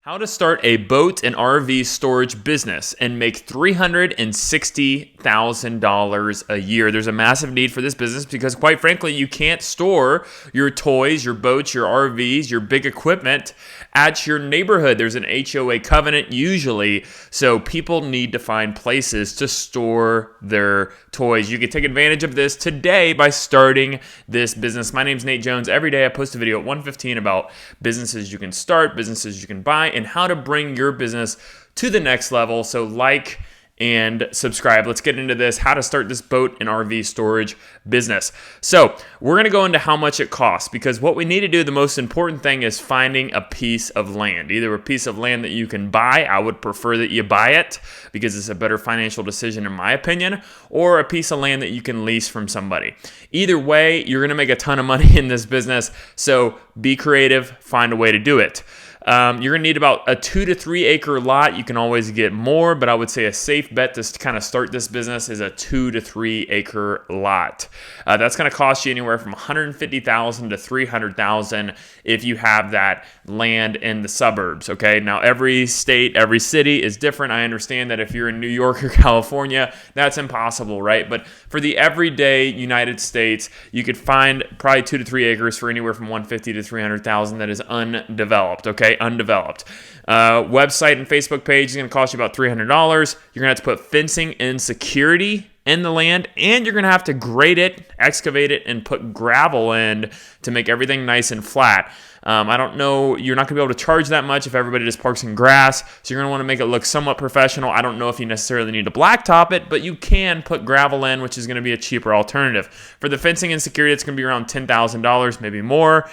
How to start a boat and RV storage business and make $360,000 a year. There's a massive need for this business because, quite frankly, you can't store your toys, your boats, your RVs, your big equipment at your neighborhood. There's an HOA covenant usually, so people need to find places to store their toys. You can take advantage of this today by starting this business. My name's Nate Jones. Every day I post a video at 1:15 about businesses you can start, businesses you can buy, and how to bring your business to the next level. So like and subscribe. Let's get into this, how to start this boat and RV storage business. So we're going to go into how much it costs, because what we need to do, the most important thing, is finding a piece of land, either a piece of land that you can buy. I would prefer that you buy it because it's a better financial decision in my opinion, or a piece of land that you can lease from somebody. Either way, you're going to make a ton of money in this business. So be creative, find a way to do it. You're going to need about a 2 to 3 acre lot. You can always get more, but I would say a safe bet to kind of start this business is a 2 to 3 acre lot. That's going to cost you anywhere from $150,000 to $300,000 if you have that land in the suburbs. Okay, now every state, every city is different. I understand that if you're in New York or California, that's impossible, right? But for the everyday United States, you could find probably 2 to 3 acres for anywhere from $150,000 to $300,000 that is undeveloped. Okay, undeveloped. Website and Facebook page is going to cost you about $300. You're going to have to put fencing and security in the land, and you're going to have to grade it, excavate it, and put gravel in to make everything nice and flat. I don't know, you're not going to be able to charge that much if everybody just parks in grass, so you're going to want to make it look somewhat professional. I don't know if you necessarily need to blacktop it, but you can put gravel in, which is going to be a cheaper alternative. For the fencing and security, it's going to be around $10,000, maybe more.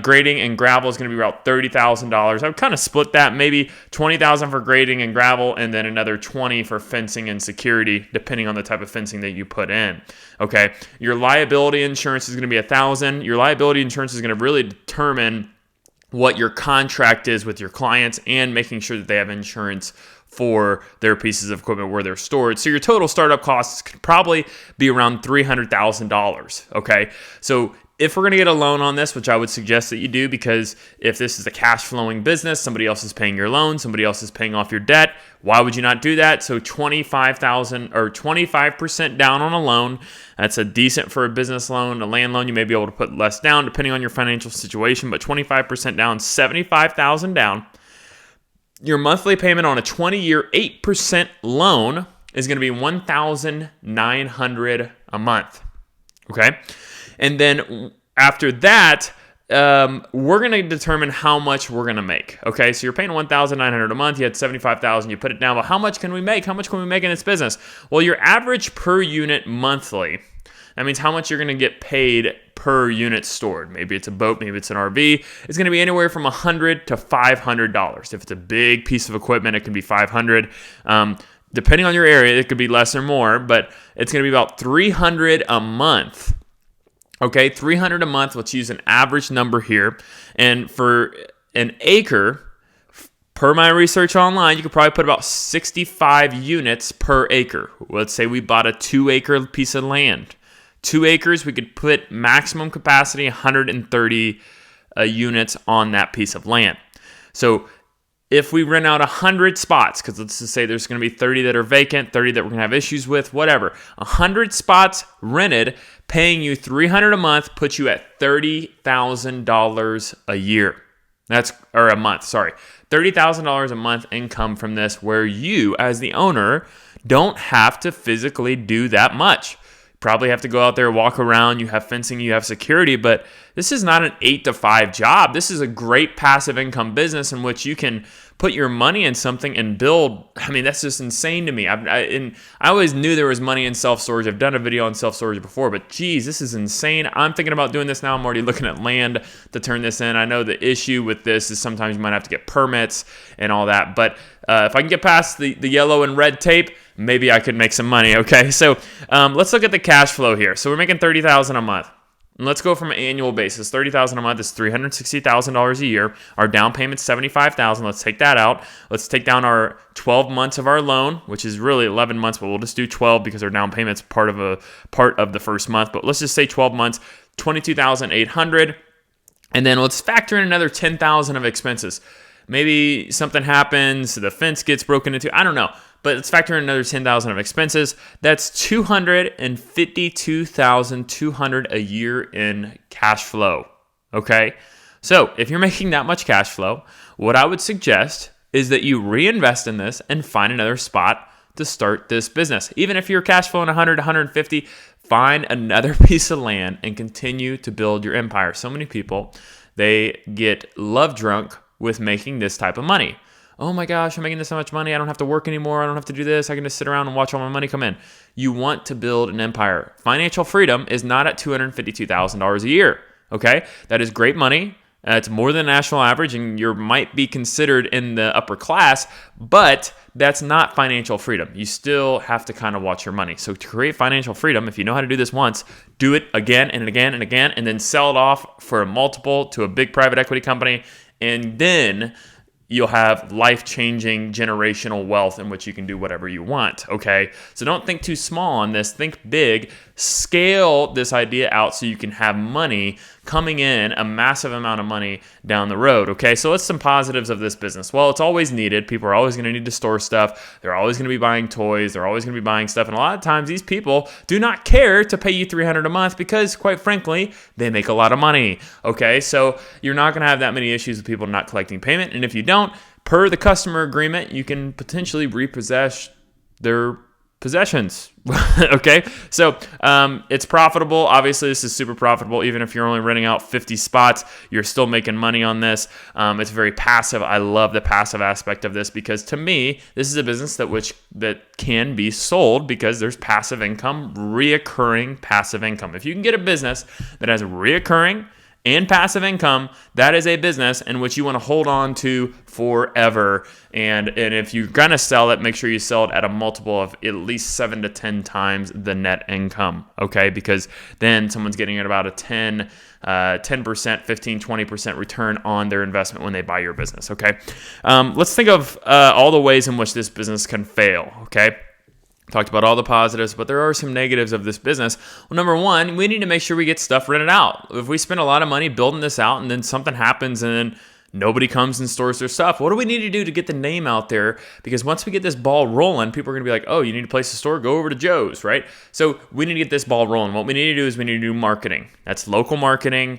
Grading and gravel is going to be around $30,000. I would kind of split that, maybe $20,000 for grading and gravel, and then another $20,000 for fencing and security, depending on the type of fencing that you put in. Okay, your liability insurance is going to be $1,000. Your liability insurance is going to really determine what your contract is with your clients and making sure that they have insurance for their pieces of equipment where they're stored. So your total startup costs could probably be around $300,000. Okay, so if we're going to get a loan on this, which I would suggest that you do, because if this is a cash flowing business, somebody else is paying your loan, somebody else is paying off your debt. Why would you not do that? So $25,000 or 25% down on a loan. That's a decent for a business loan. A land loan, you may be able to put less down depending on your financial situation, but 25% down, $75,000 down. Your monthly payment on a 20-year 8% loan is going to be $1,900 a month. Okay? And then after that, we're going to determine how much we're going to make. Okay, so you're paying $1,900 a month. You had $75,000. You put it down. But how much can we make? How much can we make in this business? Well, your average per unit monthly. That means how much you're going to get paid per unit stored. Maybe it's a boat, maybe it's an RV. It's going to be anywhere from $100 to $500. If it's a big piece of equipment, it can be $500. Depending on your area, it could be less or more, but it's going to be about $300 a month. Okay, $300 a month. Let's use an average number here. And for an acre, per my research online, you could probably put about 65 units per acre. Let's say we bought a 2-acre piece of land. 2 acres, we could put maximum capacity 130 units on that piece of land. So if we rent out 100 spots, because let's just say there's going to be 30 that are vacant, 30 that we're going to have issues with, whatever. 100 spots rented, paying you $300 a month, puts you at $30,000 a year. Or a month, sorry. $30,000 a month income from this, where you, as the owner, don't have to physically do that much. Probably have to go out there, walk around, you have fencing, you have security, but this is not an 8 to 5 job. This is a great passive income business in which you can put your money in something and build. I mean, that's just insane to me. I always knew there was money in self-storage. I've done a video on self-storage before, but geez, this is insane. I'm thinking about doing this now. I'm already looking at land to turn this in. I know the issue with this is sometimes you might have to get permits and all that, but if I can get past the yellow and red tape, maybe I could make some money, okay? So let's look at the cash flow here. So we're making $30,000 a month. And let's go from an annual basis. $30,000 a month is $360,000 a year. Our down payment's $75,000. Let's take that out. Let's take down our 12 months of our loan, which is really 11 months, but we'll just do 12 because our down payment's part of the first month. But let's just say 12 months, $22,800. And then let's factor in another $10,000 of expenses. Maybe something happens, the fence gets broken into. I don't know. But let's factor in another $10,000 of expenses. That's $252,200 a year in cash flow. Okay? So if you're making that much cash flow, what I would suggest is that you reinvest in this and find another spot to start this business. Even if you're cash flowing 100, 150, find another piece of land and continue to build your empire. So many people, they get love drunk with making this type of money. Oh my gosh, I'm making this so much money. I don't have to work anymore. I don't have to do this. I can just sit around and watch all my money come in. You want to build an empire. Financial freedom is not at $252,000 a year. Okay? That is great money. It's more than the national average, and you might be considered in the upper class, but that's not financial freedom. You still have to kind of watch your money. So to create financial freedom, if you know how to do this once, do it again and again and again, and then sell it off for a multiple to a big private equity company, and then you'll have life-changing generational wealth in which you can do whatever you want, okay? So don't think too small on this. Think big. Scale this idea out so you can have money coming in, a massive amount of money down the road, okay? So what's some positives of this business? Well, it's always needed. People are always going to need to store stuff. They're always going to be buying toys. They're always going to be buying stuff. And a lot of times these people do not care to pay you $300 a month because, quite frankly, they make a lot of money, okay? So you're not going to have that many issues with people not collecting payment. And if you don't, per the customer agreement, you can potentially repossess their possessions. Okay, so it's profitable. Obviously, this is super profitable. Even if you're only renting out 50 spots, you're still making money on this. It's very passive. I love the passive aspect of this because to me, this is a business that can be sold because there's passive income, reoccurring passive income. If you can get a business that has reoccurring and passive income, that is a business in which you want to hold on to forever. And if you're going to sell it, make sure you sell it at a multiple of at least 7 to 10 times the net income, okay? Because then someone's getting at about a 10%, 15, 20% return on their investment when they buy your business, okay? Let's think of all the ways in which this business can fail, okay? Talked about all the positives, but there are some negatives of this business. Well, number one, we need to make sure we get stuff rented out. If we spend a lot of money building this out and then something happens and then nobody comes and stores their stuff, what do we need to do to get the name out there? Because once we get this ball rolling, people are going to be like, oh, you need a place to store? Go over to Joe's, right? So we need to get this ball rolling. What we need to do is we need to do marketing. That's local marketing.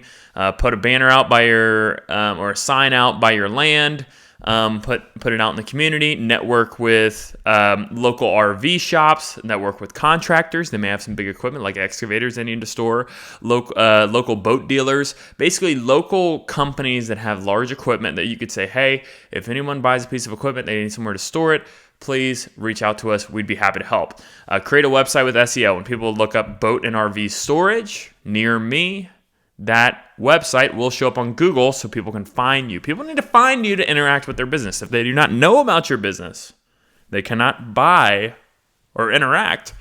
Put a banner out by your, or a sign out by your land. Put it out in the community, network with local RV shops, network with contractors. They may have some big equipment like excavators they need to store, local boat dealers, basically local companies that have large equipment that you could say, hey, if anyone buys a piece of equipment, they need somewhere to store it, please reach out to us. We'd be happy to help. Create a website with SEO. When people look up boat and RV storage near me, that website will show up on Google so people can find you. People need to find you to interact with their business. If they do not know about your business, they cannot buy or interact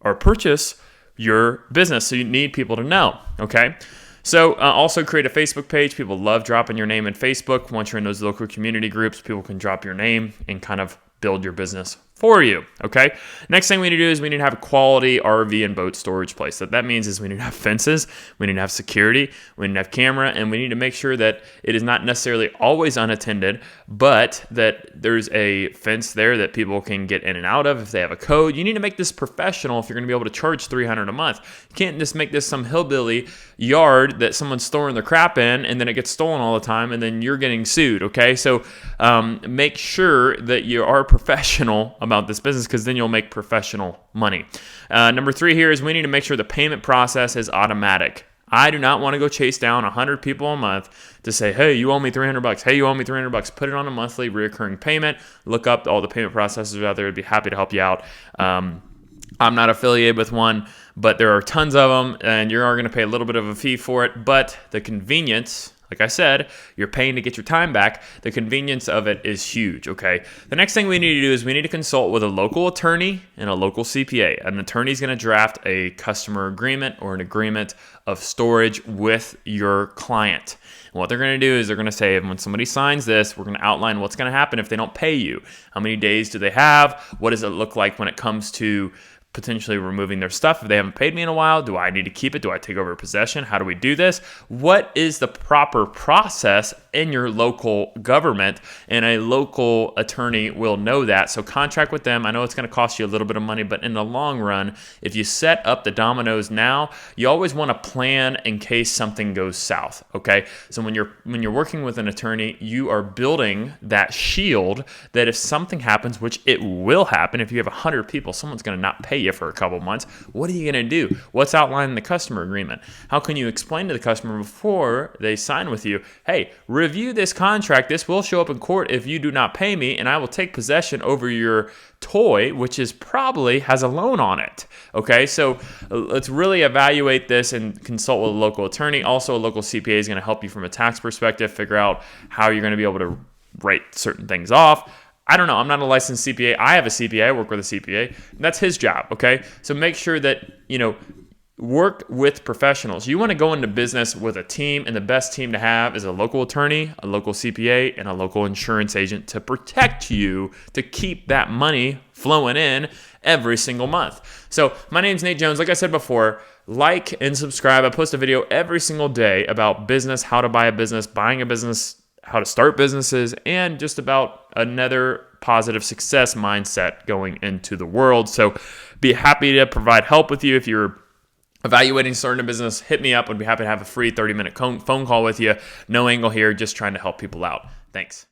or purchase your business. So you need people to know, okay? So also create a Facebook page. People love dropping your name in Facebook. Once you're in those local community groups, people can drop your name and kind of build your business for you, okay? Next thing we need to do is we need to have a quality RV and boat storage place. What that means is we need to have fences, we need to have security, we need to have camera, and we need to make sure that it is not necessarily always unattended, but that there's a fence there that people can get in and out of if they have a code. You need to make this professional if you're going to be able to charge $300 a month. You can't just make this some hillbilly yard that someone's storing their crap in and then it gets stolen all the time and then you're getting sued, okay? So make sure that you are professional about this business because then you'll make professional money. Number 3 here is we need to make sure the payment process is automatic. I do not want to go chase down 100 people a month to say, hey, you owe me $300. Hey, you owe me $300. Put it on a monthly recurring payment. Look up all the payment processors out there. I'd be happy to help you out. I'm not affiliated with one, but there are tons of them, and you're going to pay a little bit of a fee for it. But the convenience, like I said, you're paying to get your time back. The convenience of it is huge, okay? The next thing we need to do is we need to consult with a local attorney and a local CPA. An attorney is going to draft a customer agreement or an agreement of storage with your client. And what they're going to do is they're going to say, when somebody signs this, we're going to outline what's going to happen if they don't pay you. How many days do they have? What does it look like when it comes to potentially removing their stuff? If they haven't paid me in a while, do I need to keep it? Do I take over possession? How do we do this? What is the proper process in your local government, and a local attorney will know that. So contract with them. I know it's going to cost you a little bit of money, but in the long run, if you set up the dominoes now, you always want to plan in case something goes south. Okay, so when you're working with an attorney, you are building that shield that if something happens, which it will happen, if you have 100 people, someone's going to not pay you for a couple months. What are you going to do? What's outlined in the customer agreement? How can you explain to the customer before they sign with you, hey, review this contract. This will show up in court if you do not pay me, and I will take possession over your toy, which is probably has a loan on it. Okay, so let's really evaluate this and consult with a local attorney. Also, a local CPA is going to help you from a tax perspective, figure out how you're going to be able to write certain things off. I don't know. I'm not a licensed CPA. I have a CPA. I work with a CPA. That's his job. Okay, so make sure that work with professionals. You want to go into business with a team, and the best team to have is a local attorney, a local CPA, and a local insurance agent to protect you, to keep that money flowing in every single month. So my name's Nate Jones. Like I said before, like and subscribe. I post a video every single day about business, how to buy a business, buying a business, how to start businesses, and just about another positive success mindset going into the world. So be happy to provide help with you. If you're evaluating starting a business, hit me up. I'd be happy to have a free 30-minute phone call with you. No angle here, just trying to help people out. Thanks.